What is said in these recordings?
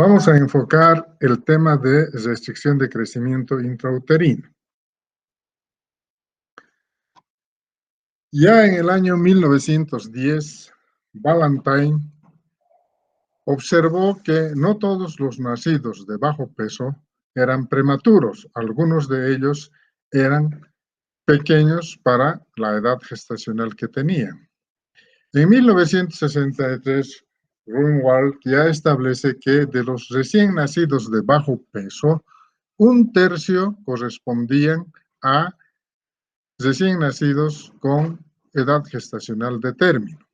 Vamos a enfocar el tema de restricción de crecimiento intrauterino. Ya en el año 1910, Ballantyne observó que no todos los nacidos de bajo peso eran prematuros, algunos de ellos eran pequeños para la edad gestacional que tenían. En 1963, Grunwald ya establece que de los recién nacidos de bajo peso, 1/3 correspondían a recién nacidos con edad gestacional de término.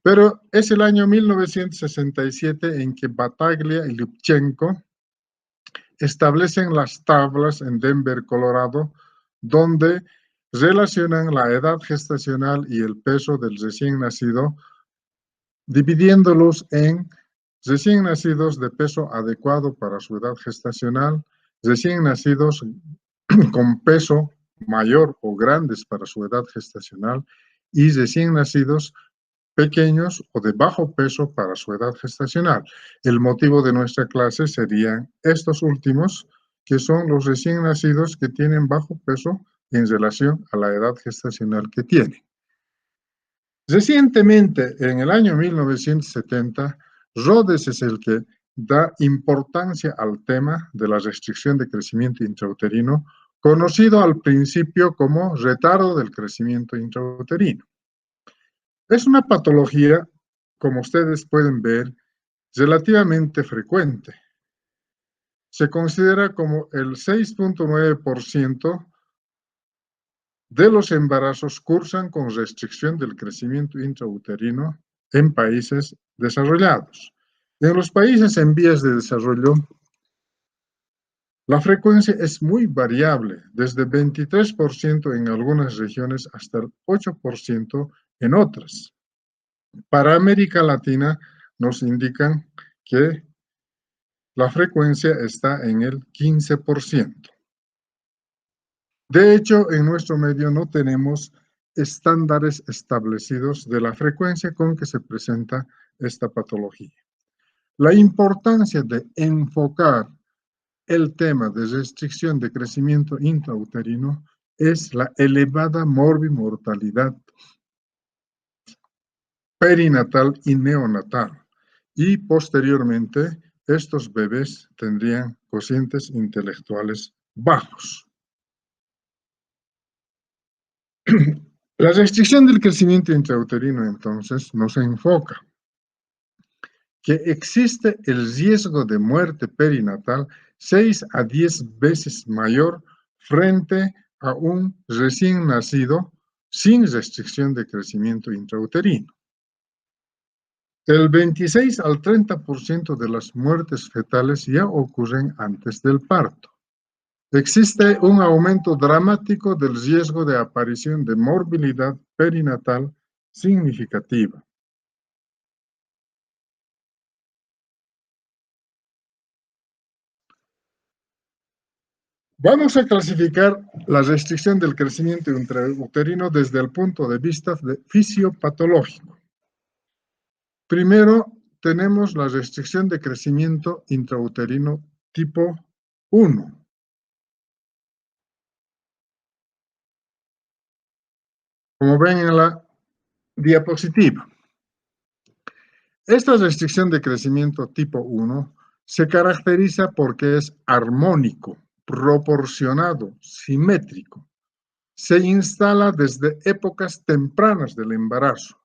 Pero es el año 1967 en que Battaglia y Lubchenco establecen las tablas en Denver, Colorado, donde relacionan la edad gestacional y el peso del recién nacido, dividiéndolos en recién nacidos de peso adecuado para su edad gestacional, recién nacidos con peso mayor o grandes para su edad gestacional y recién nacidos pequeños o de bajo peso para su edad gestacional. El motivo de nuestra clase serían estos últimos, que son los recién nacidos que tienen bajo peso en relación a la edad gestacional que tienen. Recientemente, en el año 1970, Rhodes es el que da importancia al tema de la restricción de crecimiento intrauterino, conocido al principio como retardo del crecimiento intrauterino. Es una patología, como ustedes pueden ver, relativamente frecuente. Se considera como el 6.9% de los embarazos cursan con restricción del crecimiento intrauterino en países desarrollados. En los países en vías de desarrollo, la frecuencia es muy variable, desde 23% en algunas regiones hasta el 8% en otras. Para América Latina nos indican que la frecuencia está en el 15%. De hecho, en nuestro medio no tenemos estándares establecidos de la frecuencia con que se presenta esta patología. La importancia de enfocar el tema de restricción de crecimiento intrauterino es la elevada morbimortalidad perinatal y neonatal, y posteriormente estos bebés tendrían cocientes intelectuales bajos. La restricción del crecimiento intrauterino, entonces, nos enfoca que existe el riesgo de muerte perinatal 6 a 10 veces mayor frente a un recién nacido sin restricción de crecimiento intrauterino. El 26 al 30% de las muertes fetales ya ocurren antes del parto. Existe un aumento dramático del riesgo de aparición de morbilidad perinatal significativa. Vamos a clasificar la restricción del crecimiento intrauterino desde el punto de vista fisiopatológico. Primero, tenemos la restricción de crecimiento intrauterino tipo 1. Como ven en la diapositiva. Esta restricción de crecimiento tipo 1 se caracteriza porque es armónico, proporcionado, simétrico. Se instala desde épocas tempranas del embarazo.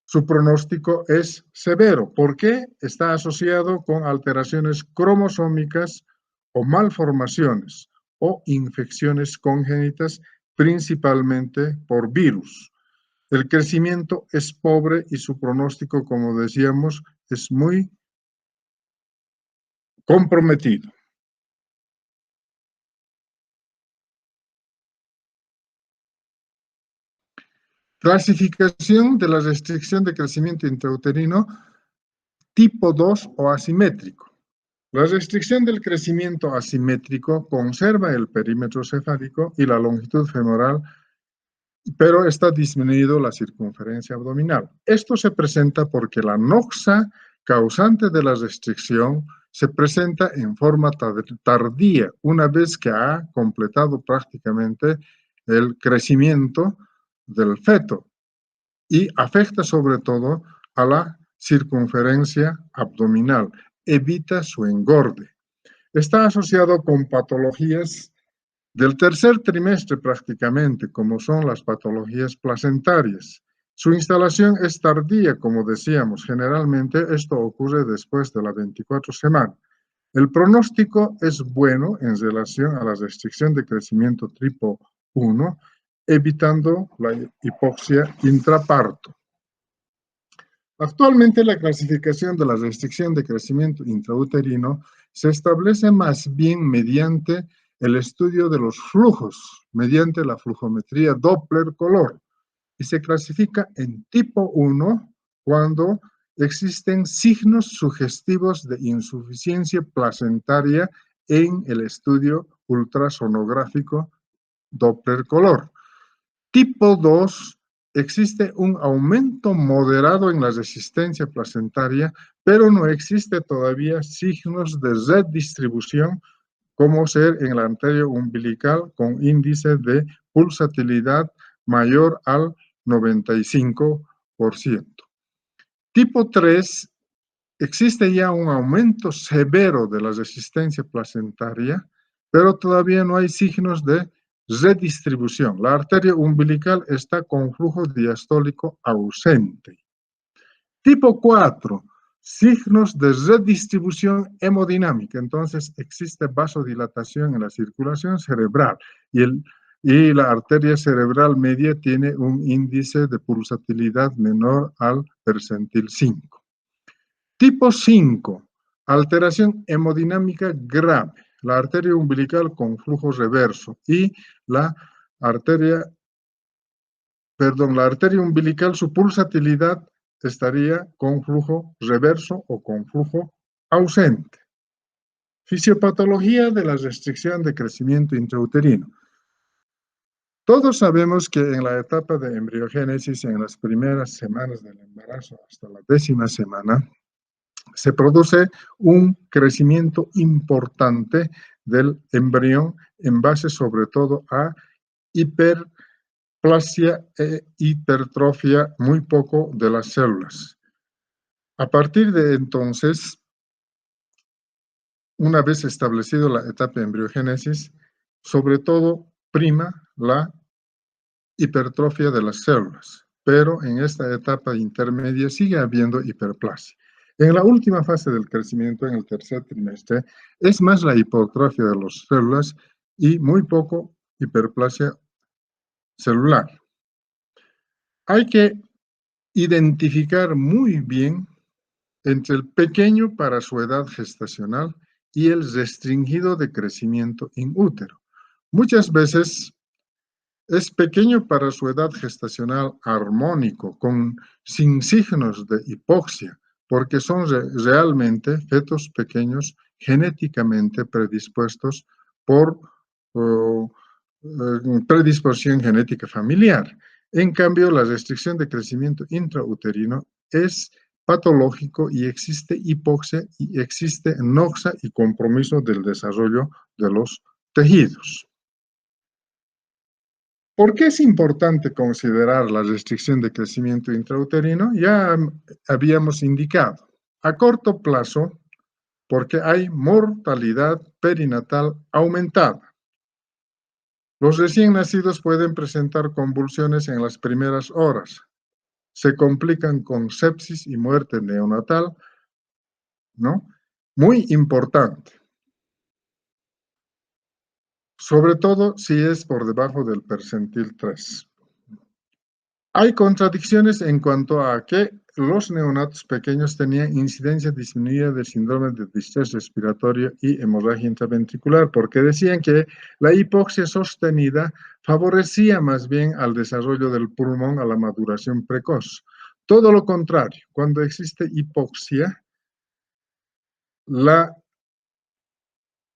Su pronóstico es severo porque está asociado con alteraciones cromosómicas o malformaciones o infecciones congénitas, principalmente por virus. El crecimiento es pobre y su pronóstico, como decíamos, es muy comprometido. Clasificación de la restricción de crecimiento intrauterino tipo 2 o asimétrico. La restricción del crecimiento asimétrico conserva el perímetro cefálico y la longitud femoral, pero está disminuido la circunferencia abdominal. Esto se presenta porque la noxa causante de la restricción se presenta en forma tardía, una vez que ha completado prácticamente el crecimiento del feto y afecta sobre todo a la circunferencia abdominal, evita su engorde. Está asociado con patologías del tercer trimestre prácticamente, como son las patologías placentarias. Su instalación es tardía, como decíamos, generalmente esto ocurre después de la 24 semana. El pronóstico es bueno en relación a la restricción de crecimiento tipo 1, evitando la hipoxia intraparto. Actualmente la clasificación de la restricción de crecimiento intrauterino se establece más bien mediante el estudio de los flujos, mediante la flujometría Doppler color, y se clasifica en tipo 1 cuando existen signos sugestivos de insuficiencia placentaria en el estudio ultrasonográfico Doppler color. Tipo 2, existe un aumento moderado en la resistencia placentaria, pero no existe todavía signos de redistribución como ser en el arterio umbilical con índice de pulsatilidad mayor al 95%. Tipo 3, existe ya un aumento severo de la resistencia placentaria, pero todavía no hay signos de redistribución. La arteria umbilical está con flujo diastólico ausente. Tipo 4, signos de redistribución hemodinámica. Entonces existe vasodilatación en la circulación cerebral y la arteria cerebral media tiene un índice de pulsatilidad menor al percentil 5. Tipo 5, alteración hemodinámica grave. La arteria umbilical con flujo reverso y la arteria umbilical, su pulsatilidad estaría con flujo reverso o con flujo ausente. Fisiopatología de la restricción de crecimiento intrauterino. Todos sabemos que en la etapa de embriogénesis, en las primeras semanas del embarazo hasta la 10ª semana, se produce un crecimiento importante del embrión en base sobre todo a hiperplasia e hipertrofia muy poco de las células. A partir de entonces, una vez establecido la etapa de embriogénesis, sobre todo prima la hipertrofia de las células, pero en esta etapa intermedia sigue habiendo hiperplasia. En la última fase del crecimiento, en el tercer trimestre, es más la hipertrofia de las células y muy poco hiperplasia celular. Hay que identificar muy bien entre el pequeño para su edad gestacional y el restringido de crecimiento in útero. Muchas veces es pequeño para su edad gestacional armónico, sin signos de hipoxia, porque son realmente fetos pequeños genéticamente predispuestos por predisposición genética familiar. En cambio, la restricción de crecimiento intrauterino es patológico y existe hipoxia y existe noxa y compromiso del desarrollo de los tejidos. ¿Por qué es importante considerar la restricción de crecimiento intrauterino? Ya habíamos indicado, a corto plazo, porque hay mortalidad perinatal aumentada. Los recién nacidos pueden presentar convulsiones en las primeras horas. Se complican con sepsis y muerte neonatal, ¿no? Muy importante. Sobre todo si es por debajo del percentil 3. Hay contradicciones en cuanto a que los neonatos pequeños tenían incidencia disminuida de síndrome de distrés respiratorio y hemorragia intraventricular, porque decían que la hipoxia sostenida favorecía más bien al desarrollo del pulmón a la maduración precoz. Todo lo contrario, cuando existe hipoxia, la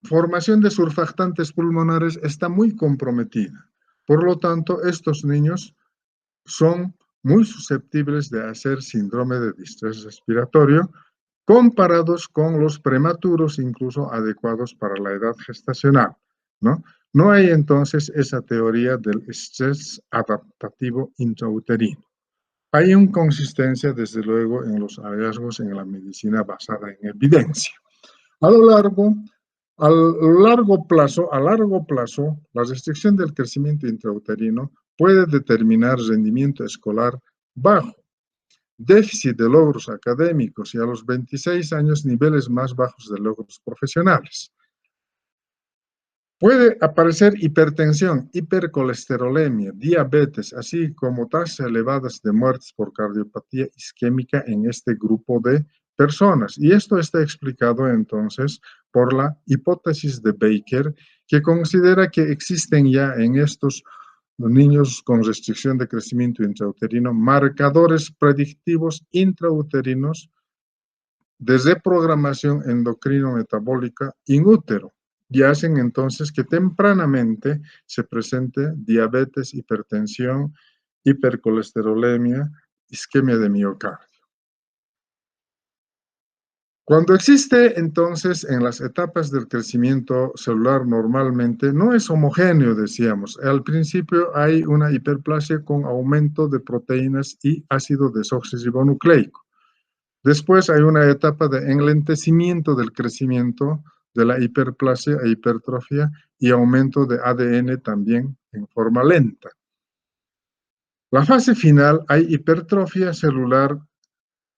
formación de surfactantes pulmonares está muy comprometida. Por lo tanto, estos niños son muy susceptibles de hacer síndrome de distrés respiratorio comparados con los prematuros, incluso adecuados para la edad gestacional, ¿no? No hay entonces esa teoría del estrés adaptativo intrauterino. Hay inconsistencia, desde luego, en los hallazgos en la medicina basada en evidencia. A largo plazo, la restricción del crecimiento intrauterino puede determinar rendimiento escolar bajo, déficit de logros académicos y a los 26 años niveles más bajos de logros profesionales. Puede aparecer hipertensión, hipercolesterolemia, diabetes, así como tasas elevadas de muertes por cardiopatía isquémica en este grupo de personas. Y esto está explicado entonces por la hipótesis de Baker, que considera que existen ya en estos niños con restricción de crecimiento intrauterino marcadores predictivos intrauterinos de reprogramación endocrino-metabólica in útero, y hacen entonces que tempranamente se presente diabetes, hipertensión, hipercolesterolemia, isquemia de miocardio. Cuando existe entonces en las etapas del crecimiento celular normalmente, no es homogéneo, decíamos. Al principio hay una hiperplasia con aumento de proteínas y ácido desoxirribonucleico. Después hay una etapa de enlentecimiento del crecimiento de la hiperplasia e hipertrofia y aumento de ADN también en forma lenta. La fase final hay hipertrofia celular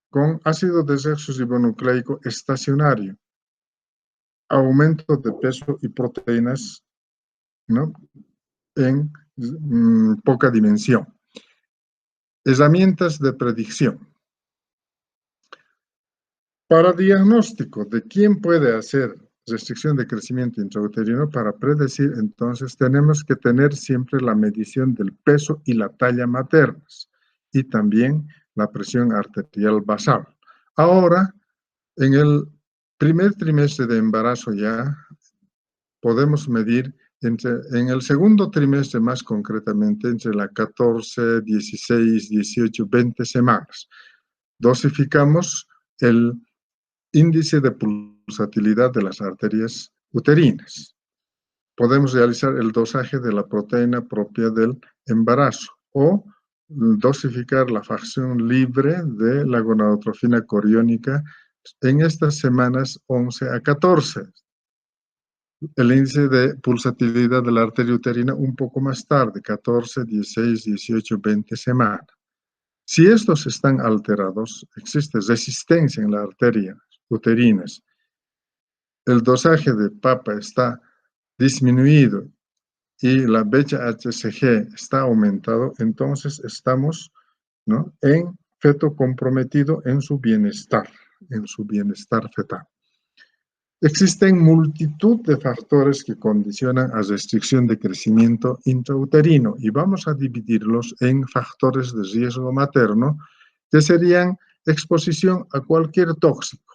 con ácido desoxirribonucleico estacionario, aumento de peso y proteínas, ¿no?, en poca dimensión. Herramientas de predicción. Para diagnóstico de quién puede hacer restricción de crecimiento intrauterino, para predecir, entonces, tenemos que tener siempre la medición del peso y la talla maternas y también la presión arterial basal. Ahora, en el primer trimestre de embarazo ya podemos medir en el segundo trimestre, más concretamente, entre las 14, 16, 18, 20 semanas. Dosificamos el índice de pulsatilidad de las arterias uterinas. Podemos realizar el dosaje de la proteína propia del embarazo o dosificar la fracción libre de la gonadotrofina coriónica en estas semanas 11 a 14. El índice de pulsatilidad de la arteria uterina un poco más tarde, 14, 16, 18, 20 semanas. Si estos están alterados, existe resistencia en las arterias uterinas, el dosaje de PAPA está disminuido y la beta-HCG está aumentado, entonces estamos, ¿no?, en feto comprometido en su bienestar fetal. Existen multitud de factores que condicionan a restricción de crecimiento intrauterino y vamos a dividirlos en factores de riesgo materno, que serían exposición a cualquier tóxico,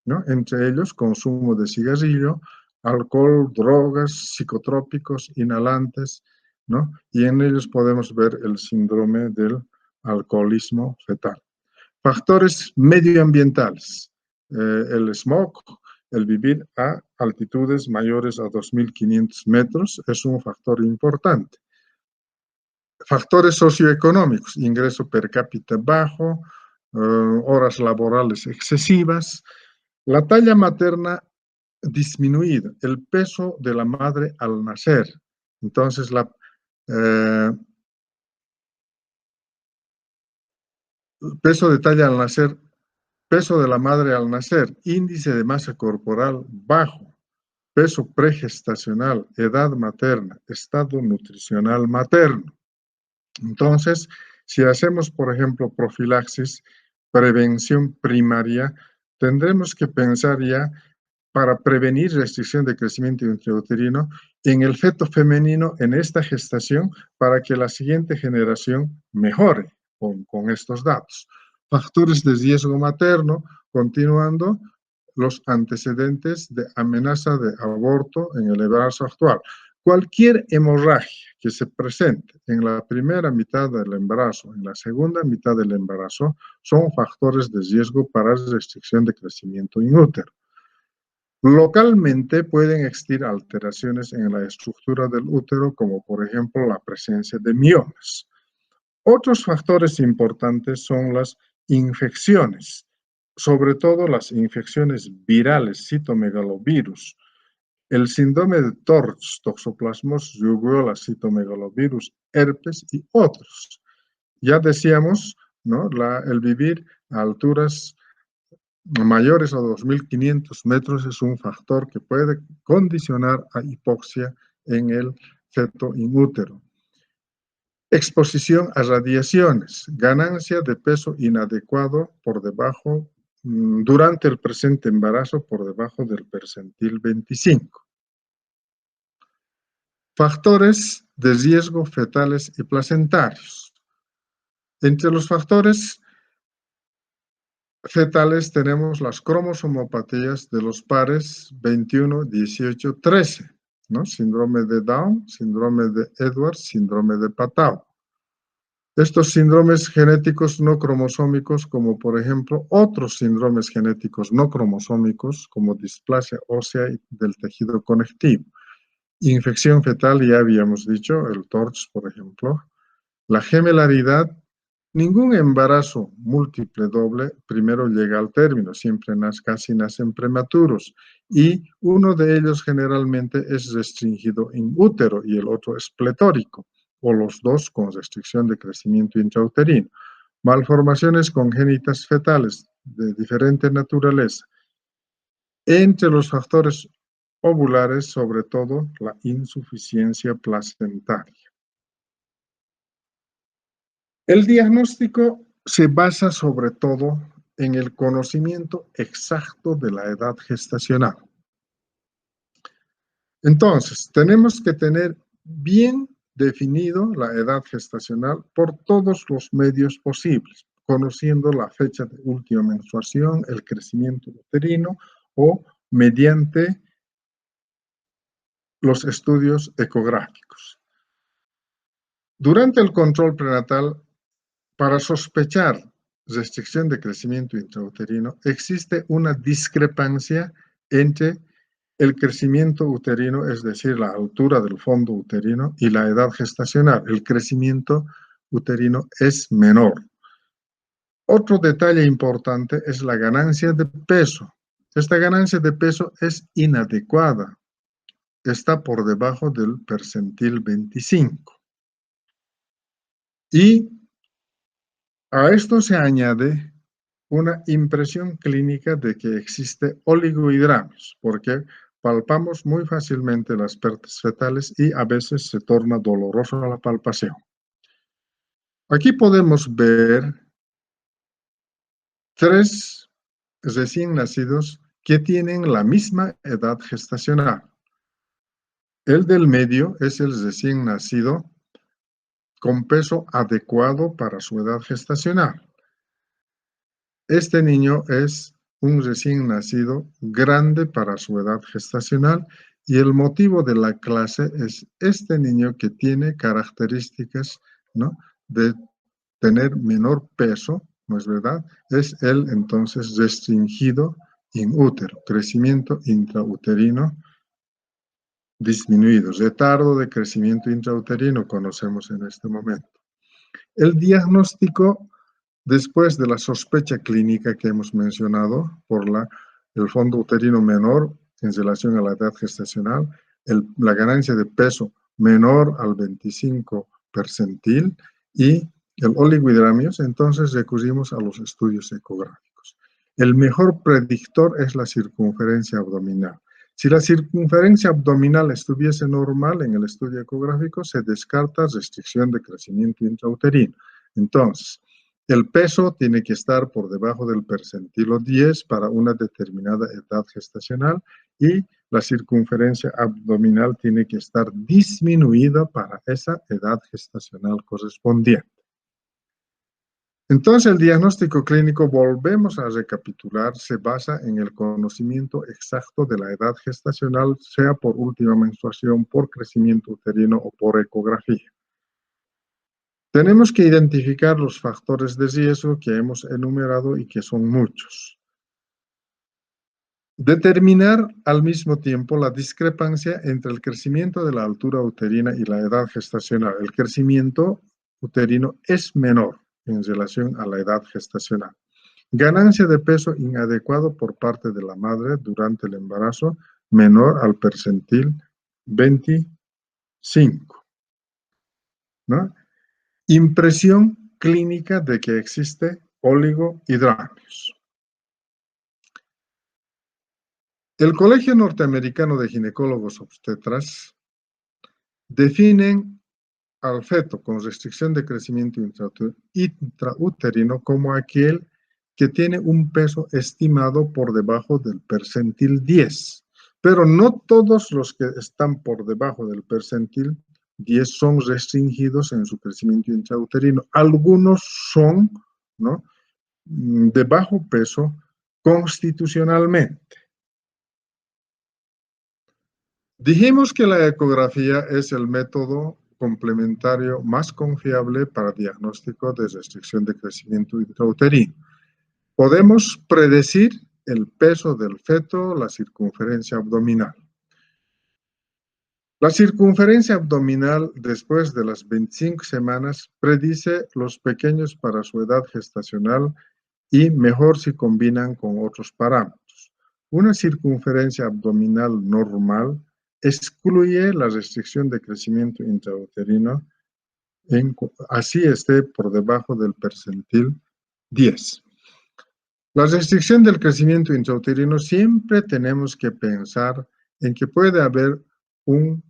¿no?, entre ellos consumo de cigarrillo, alcohol, drogas, psicotrópicos, inhalantes, ¿no?, y en ellos podemos ver el síndrome del alcoholismo fetal. Factores medioambientales, el smog, el vivir a altitudes mayores a 2.500 metros es un factor importante. Factores socioeconómicos, ingreso per cápita bajo, horas laborales excesivas, la talla materna disminuida, el peso de la madre al nacer. Entonces, peso de talla al nacer, peso de la madre al nacer, índice de masa corporal bajo, peso pregestacional, edad materna, estado nutricional materno. Entonces, si hacemos, por ejemplo, profilaxis, prevención primaria, tendremos que pensar ya para prevenir restricción de crecimiento intrauterino en el feto femenino en esta gestación para que la siguiente generación mejore con estos datos. Factores de riesgo materno, continuando, los antecedentes de amenaza de aborto en el embarazo actual. Cualquier hemorragia que se presente en la primera mitad del embarazo, en la segunda mitad del embarazo, son factores de riesgo para restricción de crecimiento in útero. Localmente pueden existir alteraciones en la estructura del útero, como por ejemplo la presencia de miomas. Otros factores importantes son las infecciones, sobre todo las infecciones virales, citomegalovirus, el síndrome de TORCH, Toxoplasmosis rubiola, citomegalovirus, herpes y otros. Ya decíamos, ¿no? El vivir a alturas mayores a 2.500 metros es un factor que puede condicionar a hipoxia en el feto in útero. Exposición a radiaciones, ganancia de peso inadecuado por debajo, durante el presente embarazo por debajo del percentil 25. Factores de riesgo fetales y placentarios. Entre los factores fetales tenemos las cromosomopatías de los pares 21, 18, 13, ¿no? Síndrome de Down, síndrome de Edwards, síndrome de Patau. Estos síndromes genéticos no cromosómicos, como por ejemplo otros síndromes genéticos no cromosómicos, como displasia ósea del tejido conectivo. Infección fetal, ya habíamos dicho, el TORCH, por ejemplo. La gemelaridad, ningún embarazo múltiple doble primero llega al término, siempre casi nacen prematuros, y uno de ellos generalmente es restringido in útero y el otro es pletórico, o los dos con restricción de crecimiento intrauterino. Malformaciones congénitas fetales de diferente naturaleza. Entre los factores ovulares, sobre todo la insuficiencia placentaria. El diagnóstico se basa sobre todo en el conocimiento exacto de la edad gestacional. Entonces, tenemos que tener bien definido la edad gestacional por todos los medios posibles, conociendo la fecha de última menstruación, el crecimiento uterino o mediante los estudios ecográficos. Durante el control prenatal, para sospechar restricción de crecimiento intrauterino, existe una discrepancia entre el crecimiento uterino, es decir, la altura del fondo uterino, y la edad gestacional. El crecimiento uterino es menor. Otro detalle importante es la ganancia de peso. Esta ganancia de peso es inadecuada. Está por debajo del percentil 25. Y a esto se añade una impresión clínica de que existe oligohidramios, porque palpamos muy fácilmente las partes fetales y a veces se torna doloroso la palpación. Aquí podemos ver 3 recién nacidos que tienen la misma edad gestacional. El del medio es el recién nacido con peso adecuado para su edad gestacional. Este niño es un recién nacido grande para su edad gestacional y el motivo de la clase es este niño que tiene características, ¿no?, de tener menor peso, ¿no es verdad? Es él entonces restringido in útero, crecimiento intrauterino disminuido, retardo de crecimiento intrauterino conocemos en este momento. El diagnóstico, después de la sospecha clínica que hemos mencionado por el fondo uterino menor en relación a la edad gestacional, la ganancia de peso menor al 25 percentil y el oligohidramios, entonces recurrimos a los estudios ecográficos. El mejor predictor es la circunferencia abdominal. Si la circunferencia abdominal estuviese normal en el estudio ecográfico, se descarta restricción de crecimiento intrauterino. Entonces, el peso tiene que estar por debajo del percentilo 10 para una determinada edad gestacional y la circunferencia abdominal tiene que estar disminuida para esa edad gestacional correspondiente. Entonces, el diagnóstico clínico, volvemos a recapitular, se basa en el conocimiento exacto de la edad gestacional, sea por última menstruación, por crecimiento uterino o por ecografía. Tenemos que identificar los factores de riesgo que hemos enumerado y que son muchos. Determinar al mismo tiempo la discrepancia entre el crecimiento de la altura uterina y la edad gestacional. El crecimiento uterino es menor en relación a la edad gestacional. Ganancia de peso inadecuado por parte de la madre durante el embarazo, menor al percentil 25. ¿No? Impresión clínica de que existe oligohidramnios. El Colegio Norteamericano de Ginecólogos Obstetras definen al feto con restricción de crecimiento intrauterino como aquel que tiene un peso estimado por debajo del percentil 10. Pero no todos los que están por debajo del percentil 10 son restringidos en su crecimiento intrauterino. Algunos son, ¿no?, de bajo peso constitucionalmente. Dijimos que la ecografía es el método complementario más confiable para diagnóstico de restricción de crecimiento intrauterino. Podemos predecir el peso del feto, la circunferencia abdominal. La circunferencia abdominal después de las 25 semanas predice los pequeños para su edad gestacional y mejor si combinan con otros parámetros. Una circunferencia abdominal normal excluye la restricción de crecimiento intrauterino, así esté por debajo del percentil 10. La restricción del crecimiento intrauterino siempre tenemos que pensar en que puede haber un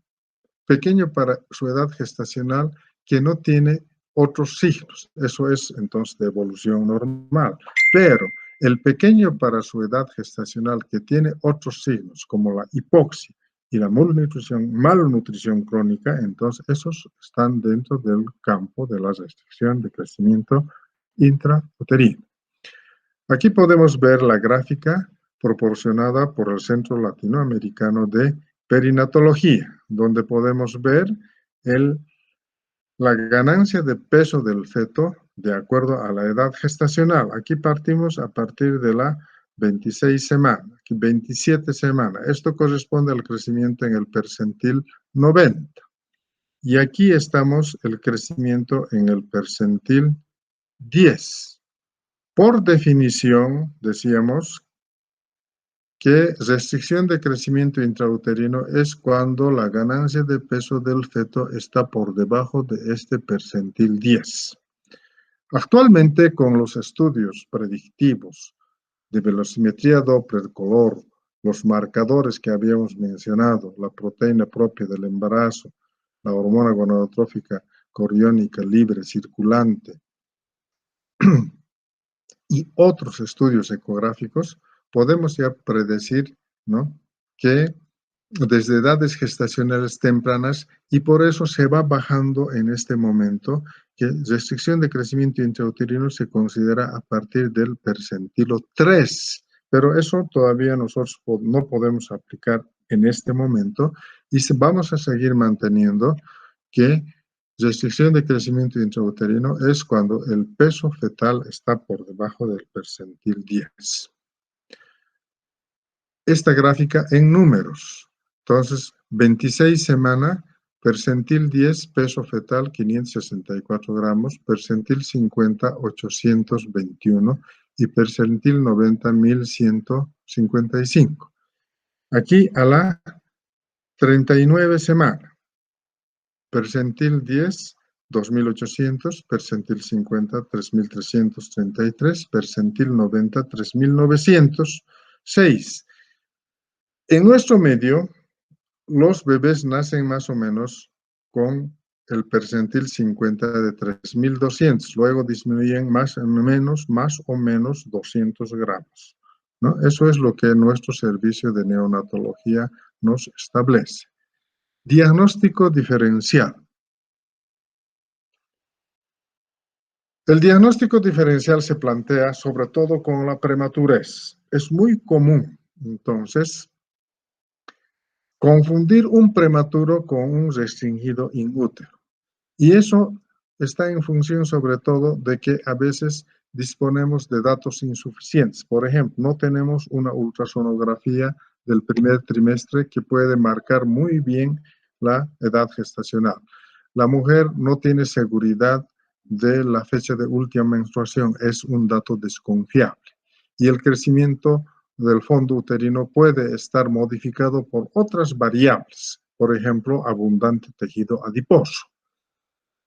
pequeño para su edad gestacional que no tiene otros signos. Eso es entonces de evolución normal. Pero el pequeño para su edad gestacional que tiene otros signos como la hipoxia y la malnutrición crónica, entonces esos están dentro del campo de la restricción de crecimiento intrauterino. Aquí podemos ver la gráfica proporcionada por el Centro Latinoamericano de Perinatología, donde podemos ver la ganancia de peso del feto de acuerdo a la edad gestacional. Aquí partimos a partir de la 26 semana, aquí 27 semanas. Esto corresponde al crecimiento en el percentil 90. Y aquí estamos el crecimiento en el percentil 10. Por definición, decíamos que restricción de crecimiento intrauterino es cuando la ganancia de peso del feto está por debajo de este percentil 10. Actualmente, con los estudios predictivos de velocimetría Doppler color, los marcadores que habíamos mencionado, la proteína propia del embarazo, la hormona gonadotrófica coriónica libre circulante y otros estudios ecográficos, podemos ya predecir, ¿no?, que desde edades gestacionales tempranas, y por eso se va bajando en este momento, que restricción de crecimiento intrauterino se considera a partir del percentilo 3, pero eso todavía nosotros no podemos aplicar en este momento, y vamos a seguir manteniendo que restricción de crecimiento intrauterino es cuando el peso fetal está por debajo del percentil 10. Esta gráfica en números. Entonces, 26 semanas, percentil 10, peso fetal 564 gramos, percentil 50, 821 y percentil 90, 1155. Aquí a la 39 semanas, percentil 10, 2.800, percentil 50, 3.333, percentil 90, 3.906. En nuestro medio, los bebés nacen más o menos con el percentil 50 de 3.200, luego disminuyen más o menos 200 gramos, ¿no? Eso es lo que nuestro servicio de neonatología nos establece. Diagnóstico diferencial. El diagnóstico diferencial se plantea sobre todo con la prematurez. Es muy común, entonces, confundir un prematuro con un restringido in útero. Y eso está en función sobre todo de que a veces disponemos de datos insuficientes. Por ejemplo, no tenemos una ultrasonografía del primer trimestre que puede marcar muy bien la edad gestacional. La mujer no tiene seguridad de la fecha de última menstruación, es un dato desconfiable. Y el crecimiento del fondo uterino puede estar modificado por otras variables, por ejemplo, abundante tejido adiposo.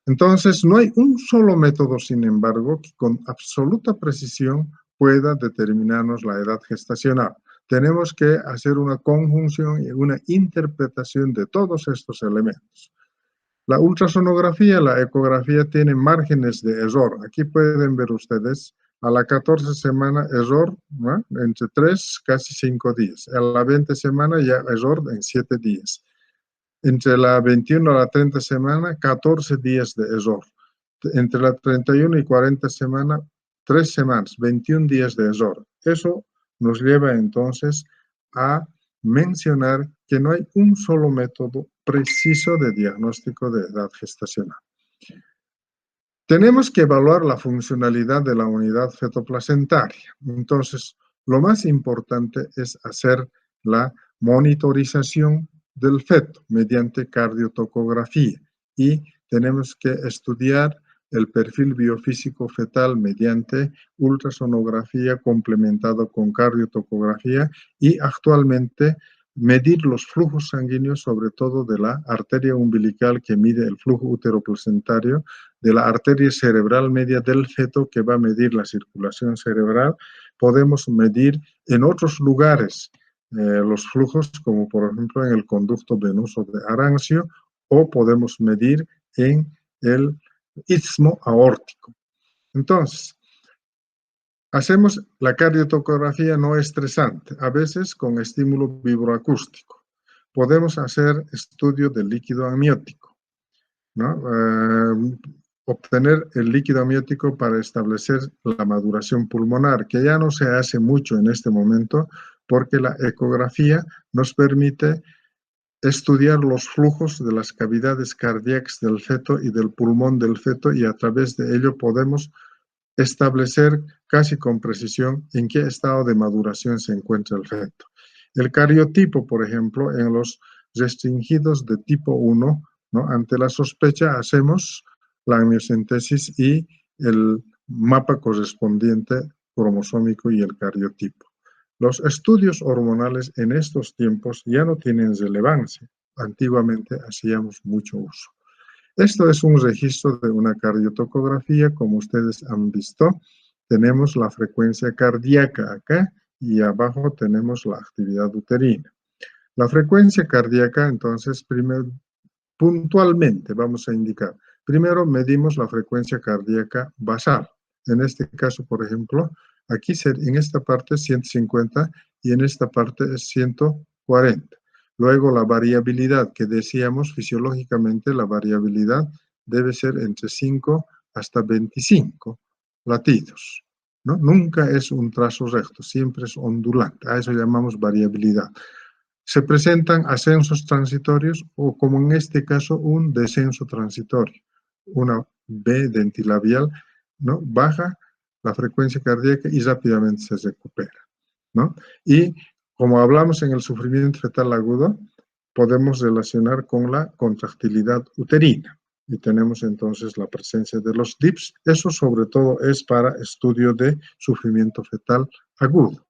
Entonces, no hay un solo método, sin embargo, que con absoluta precisión pueda determinarnos la edad gestacional. Tenemos que hacer una conjunción y una interpretación de todos estos elementos. La ultrasonografía, la ecografía tienen márgenes de error. Aquí pueden ver ustedes a la 14 semana error, ¿no? Entre 3, casi 5 días. A la 20 semana ya error en 7 días. Entre la 21 a la 30 semana, 14 días de error. Entre la 31 y 40 semana, 3 semanas, 21 días de error. Eso nos lleva entonces a mencionar que no hay un solo método preciso de diagnóstico de edad gestacional. Tenemos que evaluar la funcionalidad de la unidad fetoplacentaria. Entonces, lo más importante es hacer la monitorización del feto mediante cardiotocografía y tenemos que estudiar el perfil biofísico fetal mediante ultrasonografía complementado con cardiotocografía y actualmente medir los flujos sanguíneos, sobre todo de la arteria umbilical que mide el flujo uteroplacentario, de la arteria cerebral media del feto que va a medir la circulación cerebral. Podemos medir en otros lugares los flujos, como por ejemplo en el conducto venoso de Arancio, o podemos medir en el istmo aórtico. Entonces, hacemos la cardiotocografía no estresante, a veces con estímulo vibroacústico. Podemos hacer estudio del líquido amniótico, ¿no? Obtener el líquido amniótico para establecer la maduración pulmonar, que ya no se hace mucho en este momento, porque la ecografía nos permite estudiar los flujos de las cavidades cardíacas del feto y del pulmón del feto, y a través de ello podemos establecer casi con precisión en qué estado de maduración se encuentra el feto. El cariotipo, por ejemplo, en los restringidos de tipo 1, ¿no? Ante la sospecha hacemos la amniocentesis y el mapa correspondiente cromosómico y el cariotipo. Los estudios hormonales en estos tiempos ya no tienen relevancia. Antiguamente hacíamos mucho uso. Esto es un registro de una cardiotocografía. Como ustedes han visto, tenemos la frecuencia cardíaca acá y abajo tenemos la actividad uterina. La frecuencia cardíaca, entonces, primero, puntualmente vamos a indicar. Primero medimos la frecuencia cardíaca basal. En este caso, por ejemplo, aquí en esta parte es 150 y en esta parte es 140. Luego la variabilidad, que decíamos fisiológicamente, la variabilidad debe ser entre 5 hasta 25 latidos, ¿no? Nunca es un trazo recto, siempre es ondulante. A eso llamamos variabilidad. Se presentan ascensos transitorios o, como en este caso, un descenso transitorio. Una B dentilabial, ¿no? Baja la frecuencia cardíaca y rápidamente se recupera, ¿no? Y como hablamos en el sufrimiento fetal agudo, podemos relacionar con la contractilidad uterina. Y tenemos entonces la presencia de los DIPS. Eso sobre todo es para estudio de sufrimiento fetal agudo.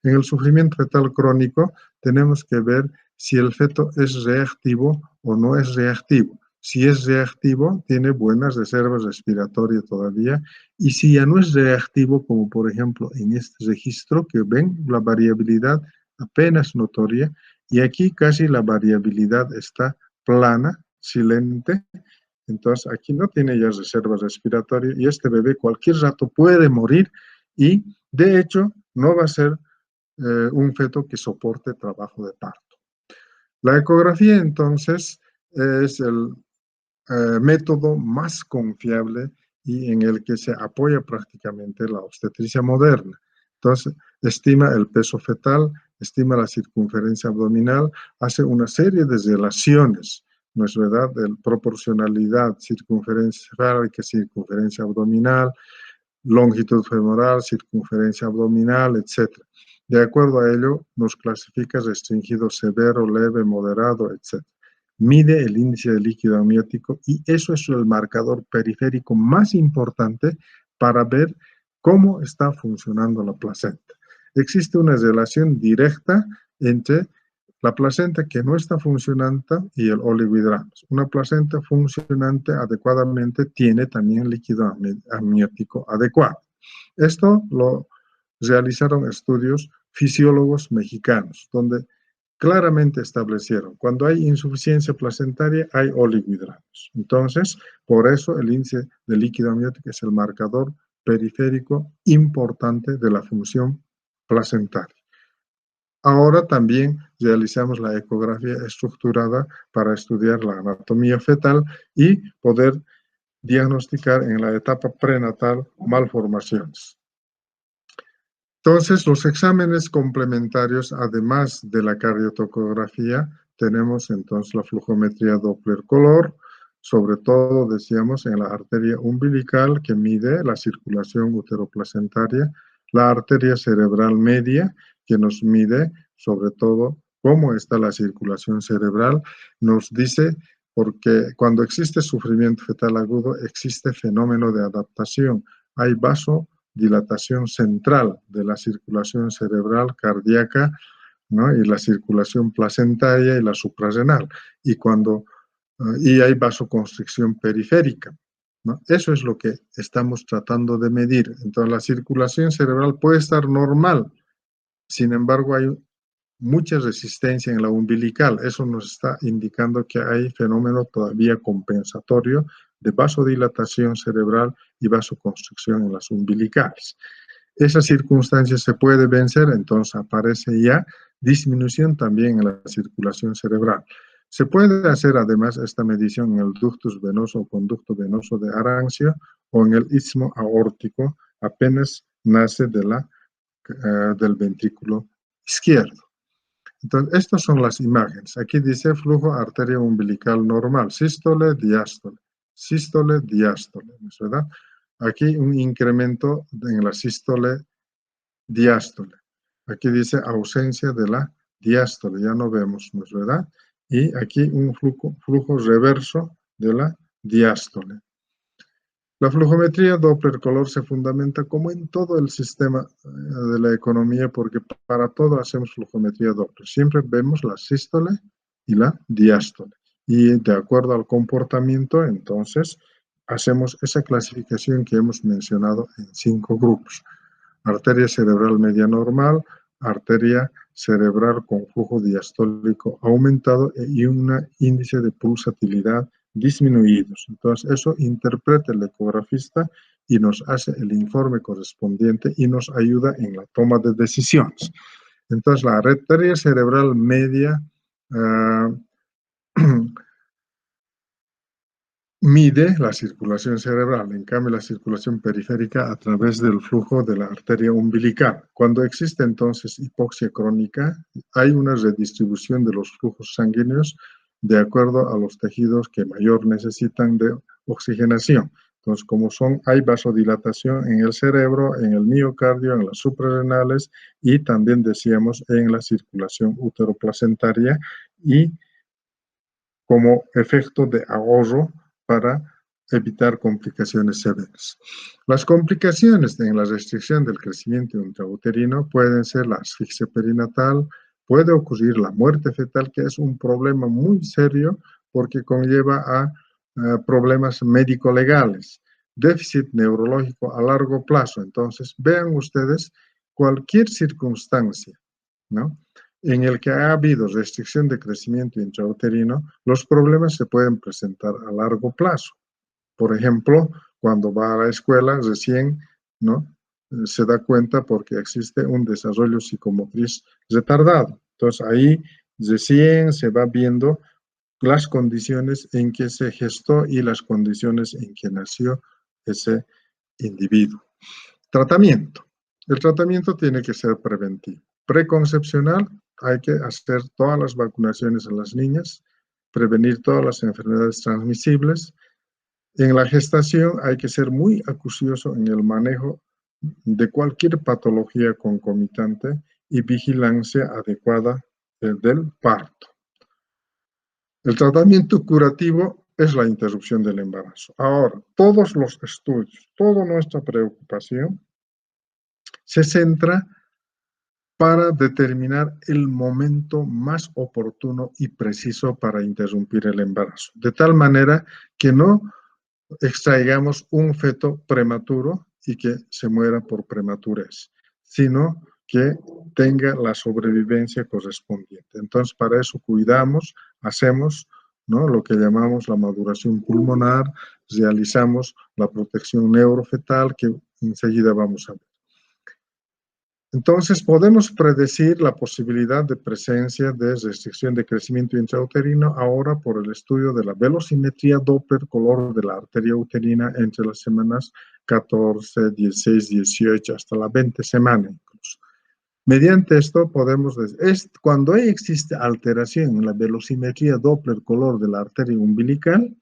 En el sufrimiento fetal crónico tenemos que ver si el feto es reactivo o no es reactivo. Si es reactivo, tiene buenas reservas respiratorias todavía, y si ya no es reactivo, como por ejemplo en este registro, que ven la variabilidad apenas notoria, y aquí casi la variabilidad está plana, silente, entonces aquí no tiene ya reservas respiratorias, y este bebé cualquier rato puede morir, y de hecho no va a ser un feto que soporte trabajo de parto. La ecografía, entonces, es el método más confiable y en el que se apoya prácticamente la obstetricia moderna. Entonces, estima el peso fetal, estima la circunferencia abdominal, hace una serie de relaciones, ¿no es verdad?, de proporcionalidad, circunferencia cefálica, circunferencia abdominal, longitud femoral, circunferencia abdominal, etc. De acuerdo a ello, nos clasifica restringido, severo, leve, moderado, etc. Mide el índice de líquido amniótico y eso es el marcador periférico más importante para ver cómo está funcionando la placenta. Existe una relación directa entre la placenta que no está funcionando y el oligohidratos. Una placenta funcionante adecuadamente tiene también líquido amniótico adecuado. Esto lo realizaron estudios fisiólogos mexicanos, donde claramente establecieron, cuando hay insuficiencia placentaria, hay oligohidratos. Entonces, por eso el índice de líquido amniótico es el marcador periférico importante de la función placentaria. Ahora también realizamos la ecografía estructurada para estudiar la anatomía fetal y poder diagnosticar en la etapa prenatal malformaciones. Entonces, los exámenes complementarios, además de la cardiotocografía, tenemos entonces la flujometría Doppler color, sobre todo, decíamos, en la arteria umbilical que mide la circulación uteroplacentaria, la arteria cerebral media que nos mide, sobre todo, cómo está la circulación cerebral, nos dice, porque cuando existe sufrimiento fetal agudo, existe fenómeno de adaptación, hay vasodilatación central de la circulación cerebral cardíaca, ¿no?, y la circulación placentaria y la suprarrenal, y hay vasoconstricción periférica, ¿no? Eso es lo que estamos tratando de medir. Entonces, la circulación cerebral puede estar normal, sin embargo, hay mucha resistencia en la umbilical. Eso nos está indicando que hay fenómeno todavía compensatorio de vasodilatación cerebral y vasoconstricción en las umbilicales. Esa circunstancia se puede vencer, entonces aparece ya disminución también en la circulación cerebral. Se puede hacer además esta medición en el ductus venoso o conducto venoso de Arancio o en el istmo aórtico apenas nace del ventrículo izquierdo. Entonces, estas son las imágenes. Aquí dice flujo arteria umbilical normal, sístole, diástole, ¿no es verdad? Aquí un incremento en la sístole, diástole. Aquí dice ausencia de la diástole, ya no vemos, ¿no es verdad? Y aquí un flujo reverso de la diástole. La flujometría Doppler color se fundamenta como en todo el sistema de la economía, porque para todo hacemos flujometría Doppler. Siempre vemos la sístole y la diástole. Y de acuerdo al comportamiento, entonces, hacemos esa clasificación que hemos mencionado en 5 grupos. Arteria cerebral media normal, arteria cerebral con flujo diastólico aumentado y un índice de pulsatilidad disminuidos. Entonces, eso interpreta el ecografista y nos hace el informe correspondiente y nos ayuda en la toma de decisiones. Entonces, la arteria cerebral media mide la circulación cerebral, en cambio la circulación periférica a través del flujo de la arteria umbilical. Cuando existe entonces hipoxia crónica, hay una redistribución de los flujos sanguíneos de acuerdo a los tejidos que mayor necesitan de oxigenación. Entonces, hay vasodilatación en el cerebro, en el miocardio, en las suprarrenales y también decíamos en la circulación uteroplacentaria y como efecto de ahorro para evitar complicaciones severas. Las complicaciones en la restricción del crecimiento intrauterino pueden ser la asfixia perinatal, puede ocurrir la muerte fetal, que es un problema muy serio porque conlleva a problemas médico-legales, déficit neurológico a largo plazo. Entonces, vean ustedes cualquier circunstancia, ¿no?, en el que ha habido restricción de crecimiento intrauterino, los problemas se pueden presentar a largo plazo. Por ejemplo, cuando va a la escuela recién, ¿no?, se da cuenta porque existe un desarrollo psicomotriz retardado. Entonces ahí recién se va viendo las condiciones en que se gestó y las condiciones en que nació ese individuo. Tratamiento. El tratamiento tiene que ser preventivo. Preconcepcional, hay que hacer todas las vacunaciones a las niñas, prevenir todas las enfermedades transmisibles. En la gestación hay que ser muy acucioso en el manejo de cualquier patología concomitante y vigilancia adecuada del parto. El tratamiento curativo es la interrupción del embarazo. Ahora, todos los estudios, toda nuestra preocupación se centra para determinar el momento más oportuno y preciso para interrumpir el embarazo, de tal manera que no extraigamos un feto prematuro y que se muera por prematurez, sino que tenga la sobrevivencia correspondiente. Entonces, para eso cuidamos, hacemos, ¿no?, lo que llamamos la maduración pulmonar, realizamos la protección neurofetal, que enseguida vamos a ver. Entonces, podemos predecir la posibilidad de presencia de restricción de crecimiento intrauterino ahora por el estudio de la velocimetría Doppler color de la arteria uterina entre las semanas 14, 16, 18 hasta la 20 semana incluso. Mediante esto podemos decir, cuando existe alteración en la velocimetría Doppler color de la arteria umbilical,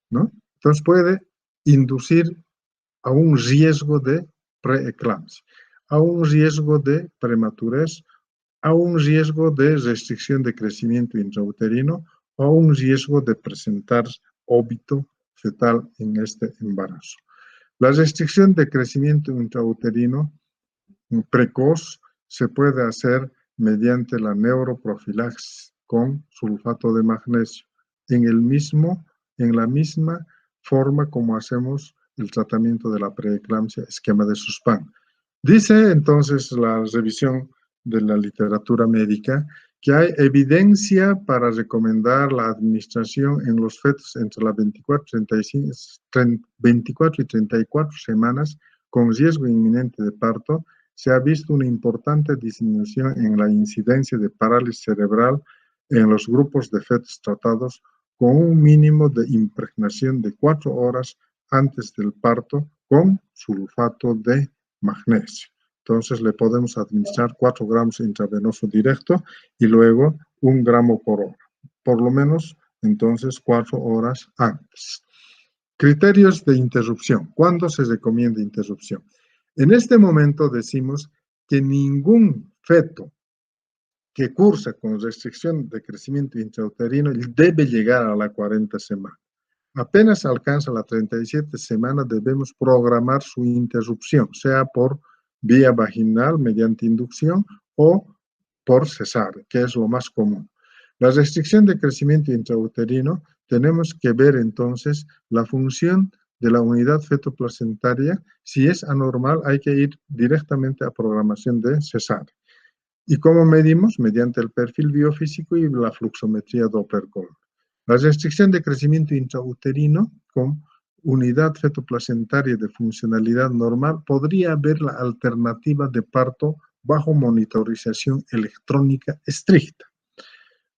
¿no?, entonces puede inducir a un riesgo de preeclampsia, a un riesgo de prematurez, a un riesgo de restricción de crecimiento intrauterino o a un riesgo de presentar óbito fetal en este embarazo. La restricción de crecimiento intrauterino precoz se puede hacer mediante la neuroprofilaxis con sulfato de magnesio, en la misma forma como hacemos el tratamiento de la preeclampsia, esquema de Sussman. Dice entonces la revisión de la literatura médica que hay evidencia para recomendar la administración en los fetos entre las 24 y 34 semanas con riesgo inminente de parto. Se ha visto una importante disminución en la incidencia de parálisis cerebral en los grupos de fetos tratados con un mínimo de impregnación de 4 horas antes del parto con sulfato de magnesio. Entonces le podemos administrar 4 gramos intravenoso directo y luego 1 gramo por hora. Por lo menos, entonces, 4 horas antes. Criterios de interrupción. ¿Cuándo se recomienda interrupción? En este momento decimos que ningún feto que cursa con restricción de crecimiento intrauterino debe llegar a la 40 semana. Apenas alcanza la 37 semana, debemos programar su interrupción, sea por vía vaginal mediante inducción o por cesárea, que es lo más común. La restricción de crecimiento intrauterino, tenemos que ver entonces la función de la unidad fetoplacentaria. Si es anormal, hay que ir directamente a programación de cesárea. ¿Y cómo medimos? Mediante el perfil biofísico y la fluxometría Doppler color. La restricción de crecimiento intrauterino con unidad fetoplacentaria de funcionalidad normal podría haber la alternativa de parto bajo monitorización electrónica estricta.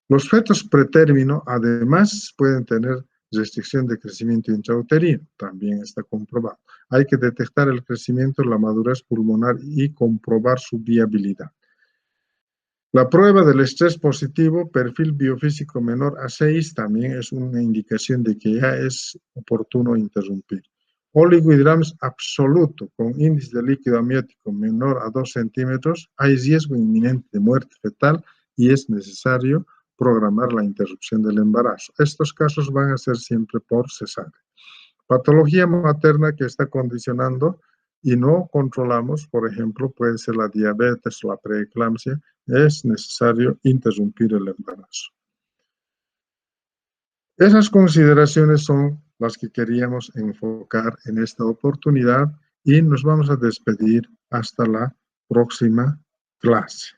Los fetos pretérmino además pueden tener restricción de crecimiento intrauterino, también está comprobado. Hay que detectar el crecimiento, la madurez pulmonar y comprobar su viabilidad. La prueba del estrés positivo, perfil biofísico menor a 6, también es una indicación de que ya es oportuno interrumpir. Oligohidrams absoluto con índice de líquido amniótico menor a 2 centímetros, hay riesgo inminente de muerte fetal y es necesario programar la interrupción del embarazo. Estos casos van a ser siempre por cesárea. Patología materna que está condicionando y no controlamos, por ejemplo, puede ser la diabetes o la preeclampsia, es necesario interrumpir el embarazo. Esas consideraciones son las que queríamos enfocar en esta oportunidad y nos vamos a despedir hasta la próxima clase.